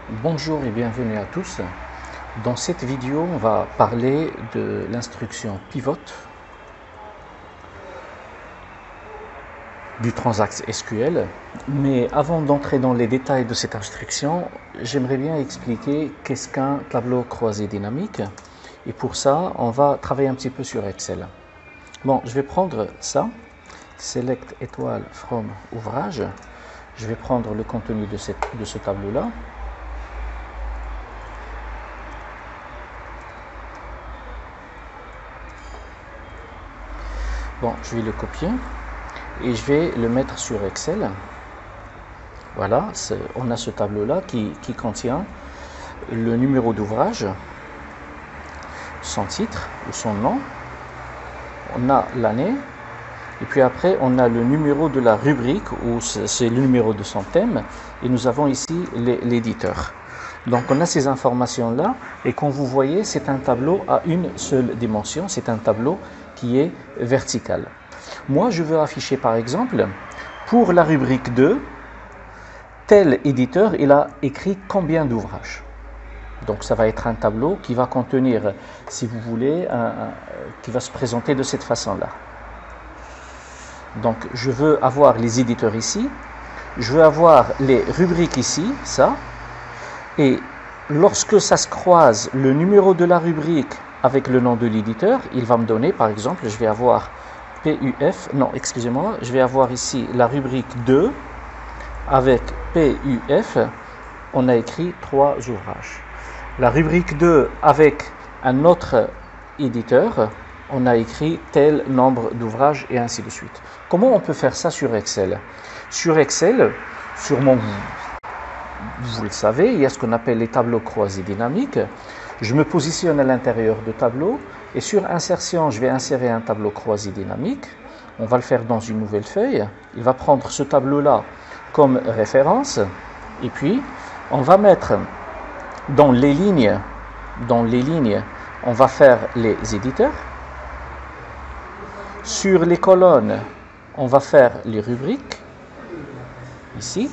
Bonjour et bienvenue à tous. Dans cette vidéo, on va parler de l'instruction pivot du transact SQL. Mais avant d'entrer dans les détails de cette instruction, j'aimerais bien expliquer qu'est-ce qu'un tableau croisé dynamique. Et pour ça, on va travailler un petit peu sur Excel. Bon, je vais prendre ça, Select étoile from ouvrage. Je vais prendre le contenu de ce tableau-là. Bon, je vais le copier et je vais le mettre sur Excel. Voilà, on a ce tableau-là qui contient le numéro d'ouvrage, son titre ou son nom. On a l'année et puis après on a le numéro de la rubrique ou c'est le numéro de son thème et nous avons ici l'éditeur. Donc on a ces informations-là et comme vous voyez, c'est un tableau à une seule dimension, c'est un tableau qui est vertical. Moi, je veux afficher par exemple, pour la rubrique 2, tel éditeur, il a écrit combien d'ouvrages. Donc ça va être un tableau qui va contenir, si vous voulez, qui va se présenter de cette façon-là. Donc je veux avoir les éditeurs ici, je veux avoir les rubriques ici, ça, et lorsque ça se croise, le numéro de la rubrique avec le nom de l'éditeur, il va me donner, par exemple, je vais avoir PUF, non, excusez-moi, je vais avoir ici la rubrique 2 avec PUF, on a écrit 3 ouvrages. La rubrique 2 avec un autre éditeur, on a écrit tel nombre d'ouvrages et ainsi de suite. Comment on peut faire ça sur Excel? Sur Excel, sûrement vous le savez, il y a ce qu'on appelle les tableaux croisés dynamiques. Je me positionne à l'intérieur de tableau et sur insertion, je vais insérer un tableau croisé dynamique. On va le faire dans une nouvelle feuille. Il va prendre ce tableau-là comme référence et puis on va mettre dans les lignes, on va faire les éditeurs. Sur les colonnes, on va faire les rubriques ici.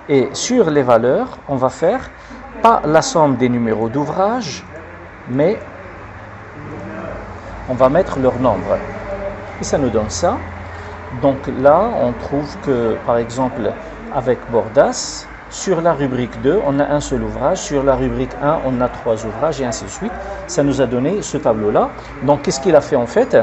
Et sur les valeurs, on va faire pas la somme des numéros d'ouvrage, mais on va mettre leur nombre. Et ça nous donne ça. Donc là, on trouve que, par exemple, avec Bordas, sur la rubrique 2, on a un seul ouvrage. Sur la rubrique 1, on a 3 ouvrages et ainsi de suite. Ça nous a donné ce tableau-là. Donc, qu'est-ce qu'il a fait en fait?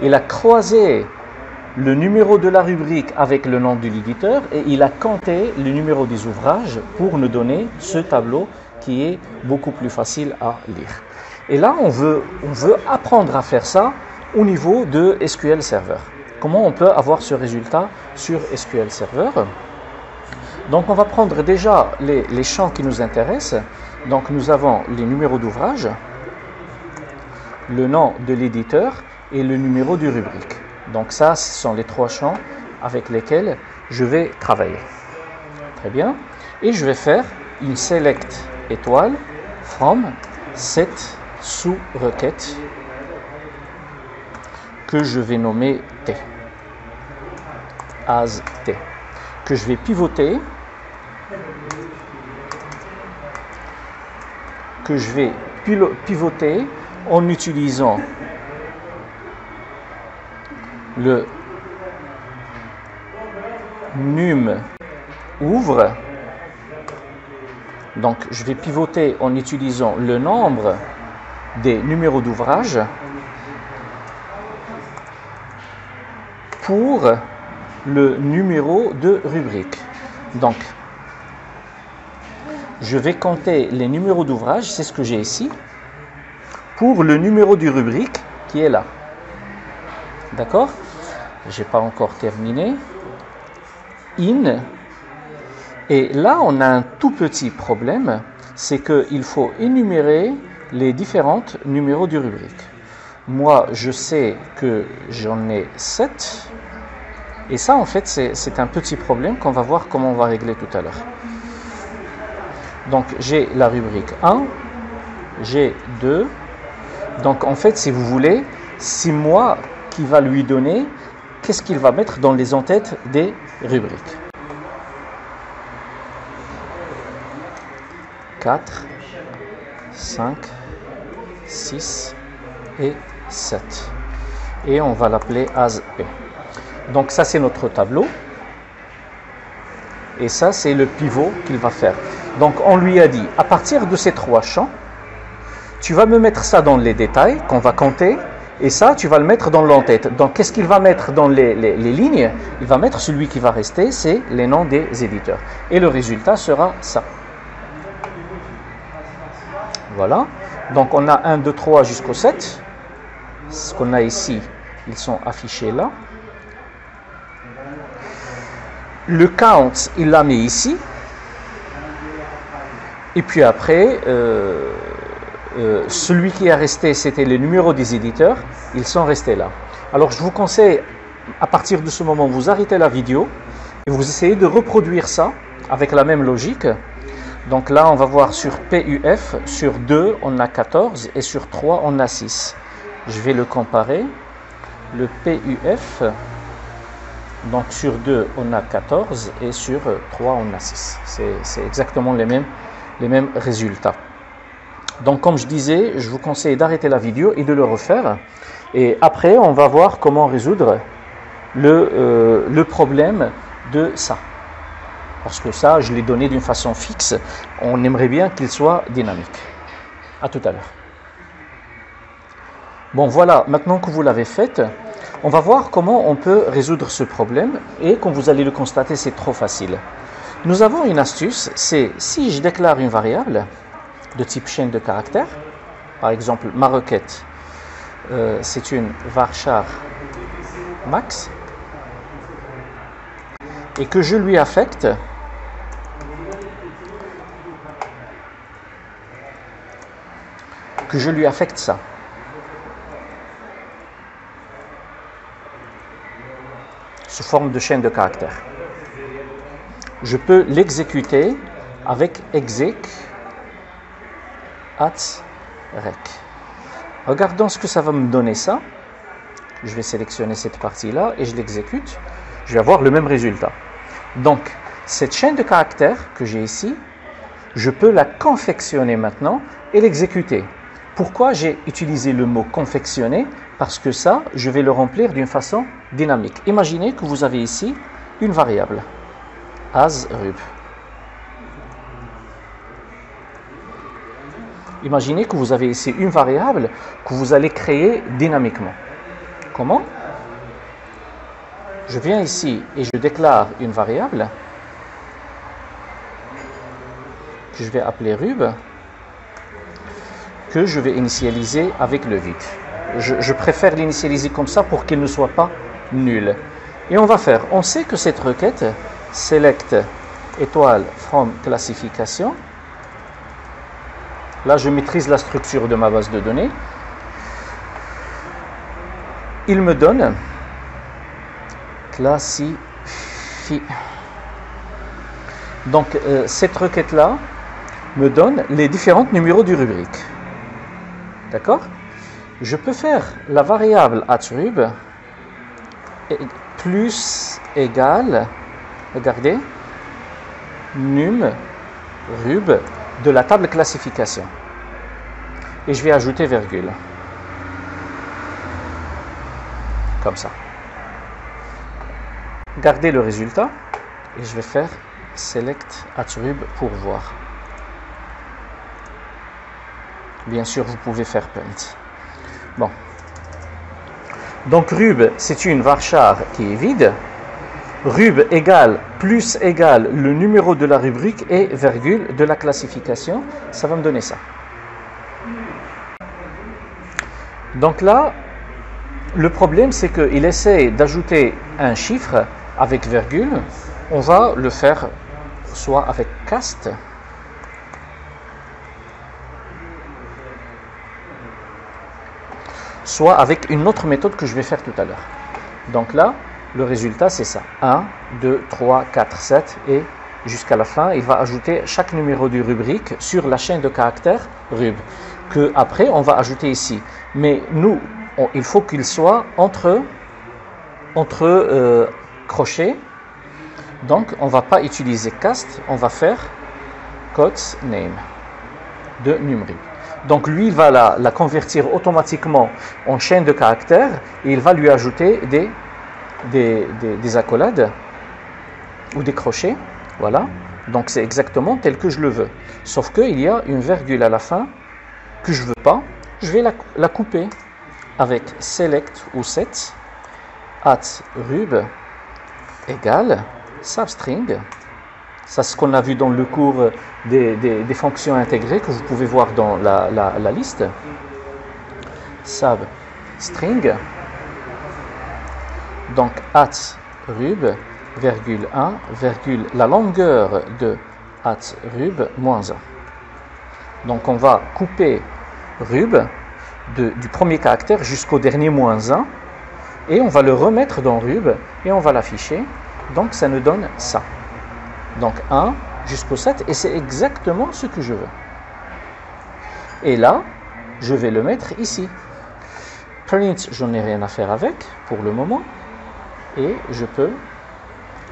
Il a croisé le numéro de la rubrique avec le nom de l'éditeur et il a compté le numéro des ouvrages pour nous donner ce tableau qui est beaucoup plus facile à lire. Et là, on veut apprendre à faire ça au niveau de SQL Server. Comment on peut avoir ce résultat sur SQL Server? Donc, on va prendre déjà les champs qui nous intéressent. Donc, nous avons les numéros d'ouvrage, le nom de l'éditeur et le numéro de rubrique. Donc ça, ce sont les 3 champs avec lesquels je vais travailler. Très bien. Et je vais faire une select étoile from cette sous-requête que je vais nommer T. As T. Que je vais pivoter. Que je vais pivoter en utilisant le num ouvre. Donc je vais pivoter en utilisant le nombre des numéros d'ouvrage pour le numéro de rubrique. Donc je vais compter les numéros d'ouvrage, c'est ce que j'ai ici, pour le numéro de rubrique qui est là. D'accord? Je n'ai pas encore terminé. In. Et là, on a un tout petit problème, c'est qu'il faut énumérer les différents numéros de rubrique. Moi, je sais que j'en ai 7. Et ça, en fait, c'est un petit problème qu'on va voir comment on va régler tout à l'heure. Donc, j'ai la rubrique 1, j'ai 2. Donc, en fait, si vous voulez, c'est moi qui va lui donner qu'est-ce qu'il va mettre dans les en-têtes des rubriques. 4, 5, 6 et 7. Et on va l'appeler as P. Donc ça c'est notre tableau. Et ça c'est le pivot qu'il va faire. Donc on lui a dit, à partir de ces trois champs, tu vas me mettre ça dans les détails qu'on va compter. Et ça, tu vas le mettre dans l'entête. Donc, qu'est-ce qu'il va mettre dans les lignes? Il va mettre celui qui va rester, c'est les noms des éditeurs. Et le résultat sera ça. Voilà. Donc, on a 1, 2, 3 jusqu'au 7. Ce qu'on a ici, ils sont affichés là. Le count, il l'a mis ici. Et puis après... celui qui est resté, c'était le numéro des éditeurs. Ils sont restés là. Alors, je vous conseille, à partir de ce moment, vous arrêtez la vidéo et vous essayez de reproduire ça avec la même logique. Donc là, on va voir sur PUF, sur 2, on a 14 et sur 3, on a 6. Je vais le comparer. Le PUF, donc sur 2, on a 14 et sur 3, on a 6. C'est exactement les mêmes résultats. Donc, comme je disais, je vous conseille d'arrêter la vidéo et de le refaire. Et après, on va voir comment résoudre le problème de ça. Parce que ça, je l'ai donné d'une façon fixe. On aimerait bien qu'il soit dynamique. À tout à l'heure. Bon, voilà. Maintenant que vous l'avez fait, on va voir comment on peut résoudre ce problème. Et comme vous allez le constater, c'est trop facile. Nous avons une astuce. C'est si je déclare une variable de type chaîne de caractères. Par exemple, ma requête, c'est une varchar max. Et que je lui affecte ça. Sous forme de chaîne de caractères. Je peux l'exécuter avec exec @rec. Regardons ce que ça va me donner ça. Je vais sélectionner cette partie-là et je l'exécute. Je vais avoir le même résultat. Donc, cette chaîne de caractères que j'ai ici, je peux la confectionner maintenant et l'exécuter. Pourquoi j'ai utilisé le mot confectionner? Parce que ça, je vais le remplir d'une façon dynamique. Imaginez que vous avez ici une variable, asRub. Imaginez que vous avez ici une variable que vous allez créer dynamiquement. Comment? Je viens ici et je déclare une variable que je vais appeler rub, que je vais initialiser avec le vide. Je préfère l'initialiser comme ça pour qu'il ne soit pas nul. Et on va faire, on sait que cette requête, select étoile from classification, là, je maîtrise la structure de ma base de données. Il me donne classifie. Donc, cette requête-là me donne les différents numéros du rubrique. D'accord? Je peux faire la variable @rub plus égale, regardez, num rub de la table classification. Et je vais ajouter virgule. Comme ça. Gardez le résultat et je vais faire select @rub pour voir. Bien sûr, vous pouvez faire print. Bon. Donc rub, c'est une varchar qui est vide. Rub égale plus égale le numéro de la rubrique et virgule de la classification. Ça va me donner ça. Donc là, le problème c'est qu'il essaie d'ajouter un chiffre avec virgule. On va le faire soit avec cast, soit avec une autre méthode que je vais faire tout à l'heure. Donc là, le résultat c'est ça. 1, 2, 3, 4, 7 et jusqu'à la fin, il va ajouter chaque numéro du rubrique sur la chaîne de caractères rub, que après on va ajouter ici. Mais nous, il faut qu'il soit entre crochets. Donc on ne va pas utiliser cast, on va faire quotes name. de NumRib. Donc lui, il va la convertir automatiquement en chaîne de caractères et il va lui ajouter des accolades ou des crochets. Voilà. Donc c'est exactement tel que je le veux. Sauf qu'il y a une virgule à la fin que je ne veux pas. Je vais la couper avec select ou set @rub égale substring. Ça, c'est ce qu'on a vu dans le cours des fonctions intégrées que vous pouvez voir dans la liste. Substring. Donc, @rub, virgule 1, virgule la longueur de @rub moins 1. Donc, on va couper rub du premier caractère jusqu'au dernier moins 1 et on va le remettre dans rub et on va l'afficher. Donc, ça nous donne ça. Donc 1 jusqu'au 7 et c'est exactement ce que je veux. Et là, je vais le mettre ici. Print, je n'ai rien à faire avec pour le moment. Et je peux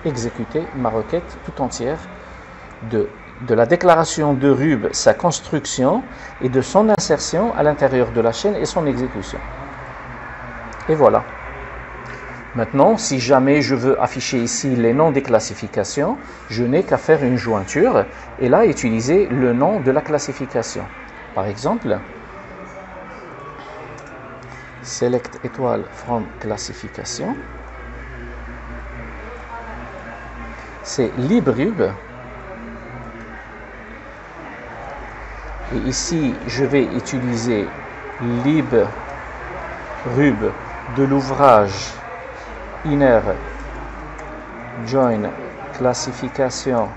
exécuter ma requête tout entière de la déclaration de rub, sa construction et de son insertion à l'intérieur de la chaîne et son exécution. Et voilà. Maintenant, si jamais je veux afficher ici les noms des classifications, je n'ai qu'à faire une jointure et là utiliser le nom de la classification. Par exemple, select étoile from classification, c'est librub. Et ici, je vais utiliser librub de l'ouvrage inner join classification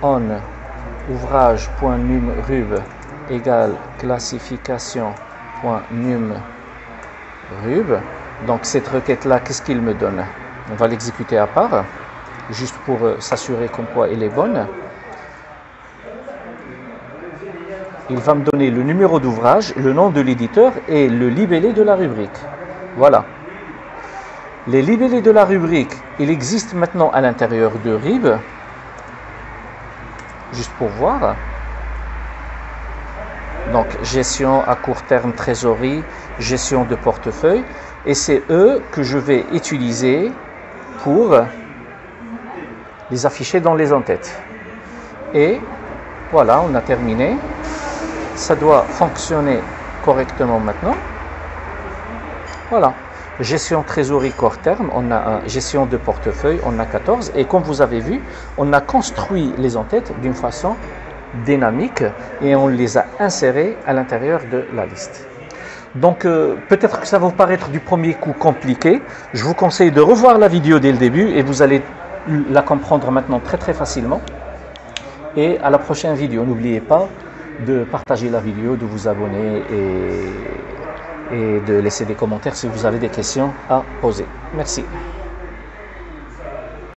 on ouvrage.numRub égale classification.numRub. Donc cette requête là, qu'est-ce qu'il me donne? On va l'exécuter à part juste pour s'assurer comme quoi elle est bonne. Il va me donner le numéro d'ouvrage, le nom de l'éditeur et le libellé de la rubrique. Voilà. Les libellés de la rubrique, il existe maintenant à l'intérieur de RIB, juste pour voir. Donc, gestion à court terme, trésorerie, gestion de portefeuille. Et c'est eux que je vais utiliser pour les afficher dans les en-têtes. Et voilà, on a terminé. Ça doit fonctionner correctement maintenant. Voilà. Gestion trésorerie court terme, on a gestion de portefeuille, on a 14. Et comme vous avez vu, on a construit les en-têtes d'une façon dynamique et on les a insérés à l'intérieur de la liste. Donc peut-être que ça va vous paraître du premier coup compliqué. Je vous conseille de revoir la vidéo dès le début et vous allez la comprendre maintenant très très facilement. Et à la prochaine vidéo, n'oubliez pas de partager la vidéo, de vous abonner et de laisser des commentaires si vous avez des questions à poser. Merci.